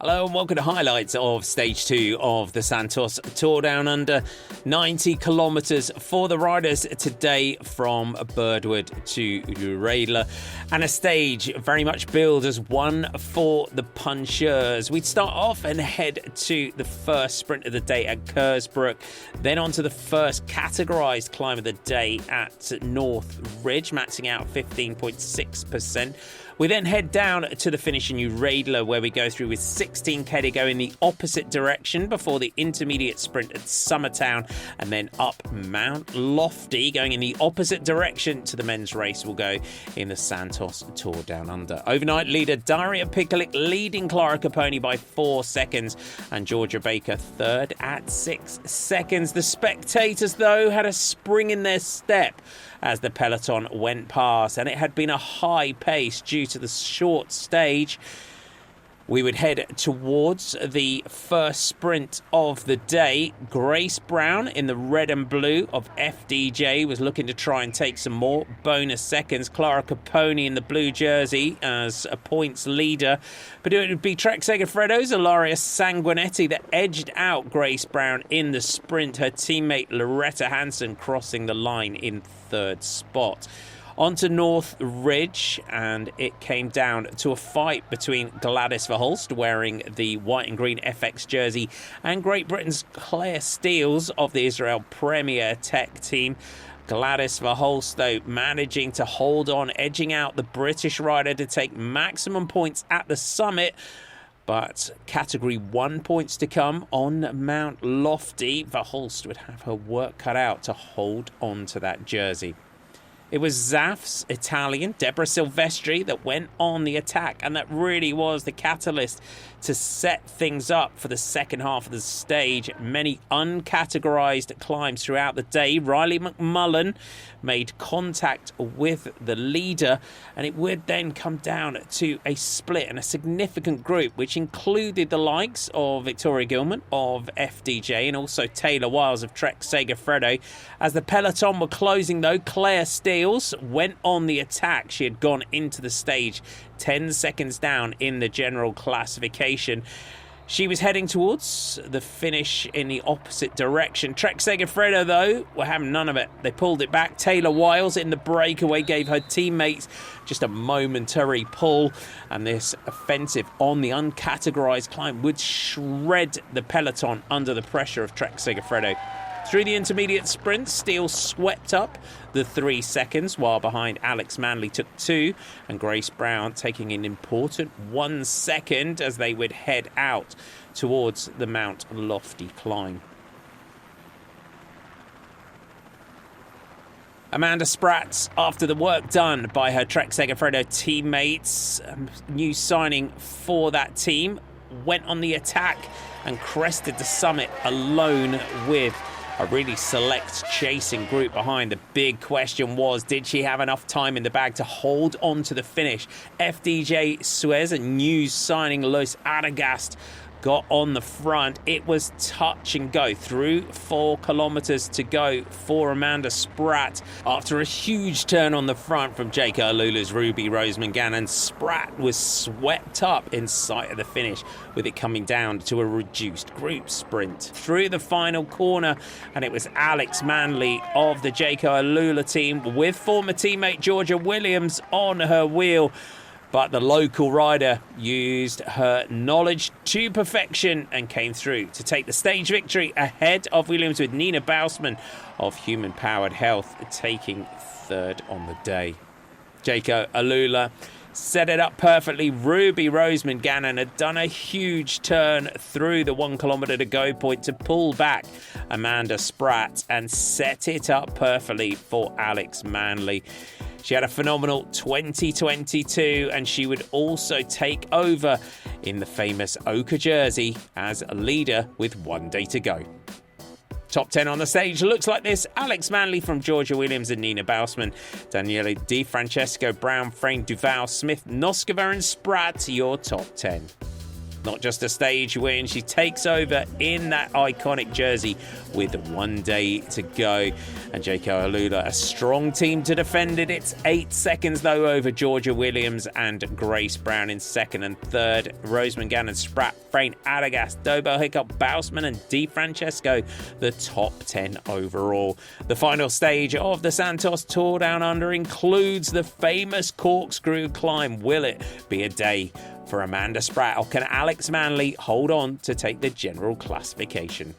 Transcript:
Hello and welcome to highlights of Stage 2 of the Santos Tour Down Under. 90 kilometres for the riders today from Birdwood to Uraidla. And a stage very much billed as one for the punchers. We'd start off and head to the first sprint of the day at Kersbrook. Then on to the first categorised climb of the day at North Ridge, maxing out 15.6%. We then head down to the finish in Uraidla, where we go through with 16k to go in the opposite direction before the intermediate sprint at Summertown, and then up Mount Lofty, going in the opposite direction to the men's race will go in the Santos Tour Down Under. Overnight leader Daria Pikalik leading Clara Caponi by 4 seconds, and Georgia Baker third at 6 seconds. The spectators, though, had a spring in their step as the peloton went past, and it had been a high pace due to the short stage. We would head towards the first sprint of the day. Grace Brown in the red and blue of FDJ was looking to try and take some more bonus seconds. Clara Caponi in the blue jersey as a points leader. But it would be Trek Segafredo's Ilaria Sanguinetti that edged out Grace Brown in the sprint. Her teammate Loretta Hansen crossing the line in third spot. On to North Ridge, and it came down to a fight between Gladys Verhulst, wearing the white and green FX jersey, and Great Britain's Claire Steels of the Israel Premier Tech team. Gladys Verhulst, though, managing to hold on, edging out the British rider to take maximum points at the summit. But Category 1 points to come on Mount Lofty. Verhulst would have her work cut out to hold on to that jersey. It was Zaf's Italian, Deborah Silvestri, that went on the attack, and that really was the catalyst to set things up for the second half of the stage. Many uncategorised climbs throughout the day. Riley McMullen made contact with the leader, and it would then come down to a split and a significant group, which included the likes of Victoria Gilman of FDJ and also Taylor Wiles of Trek Segafredo. As the peloton were closing, though, Claire Steels went on the attack. She had gone into the stage 10 seconds down in the general classification. She was heading towards the finish in the opposite direction. Trek Segafredo, though, were having none of it. They pulled it back. Taylor Wiles in the breakaway gave her teammates just a momentary pull, and this offensive on the uncategorised climb would shred the peloton under the pressure of Trek Segafredo. Through the intermediate sprint, Steele swept up the 3 seconds, while behind Alex Manley took 2, and Grace Brown taking an important 1 second as they would head out towards the Mount Lofty climb. Amanda Spratt, after the work done by her Trek Segafredo teammates, new signing for that team, went on the attack and crested the summit alone with a really select chasing group behind. The big question was, did she have enough time in the bag to hold on to the finish? FDJ Suez, a new signing, Luis Adagast, got on the front. It was touch and go through 4 kilometres to go for Amanda Spratt. After a huge turn on the front from Jake Alula's Ruby Roseman Gannon, Spratt was swept up in sight of the finish, with it coming down to a reduced group sprint. Through the final corner, and it was Alex Manley of the Jake Alula team with former teammate Georgia Williams on her wheel. But the local rider used her knowledge to perfection and came through to take the stage victory ahead of Williams, with Nina Bausman of Human Powered Health taking third on the day. Jaco Alula set it up perfectly. Ruby Roseman Gannon had done a huge turn through the 1 kilometre to go point to pull back Amanda Spratt and set it up perfectly for Alex Manley. She had a phenomenal 2022, and she would also take over in the famous ochre jersey as a leader with 1 day to go. Top 10 on the stage looks like this. Alex Manley from Georgia Williams and Nina Bausman. Daniele Di Francesco, Brown, Frame, Duval, Smith, Noskova and Spratt, your top 10. Not just a stage win, she takes over in that iconic jersey with 1 day to go. And JK Alula, a strong team to defend it. It's 8 seconds though over Georgia Williams and Grace Brown in second and third. Roseman Gannon, Spratt, Frayne, Adagast, Dobell, Hiccup, Bousman and Di Francesco, the top 10 overall. The final stage of the Santos Tour Down Under includes the famous corkscrew climb. Will it be a day for Amanda Spratt, or can Alex Manley hold on to take the general classification?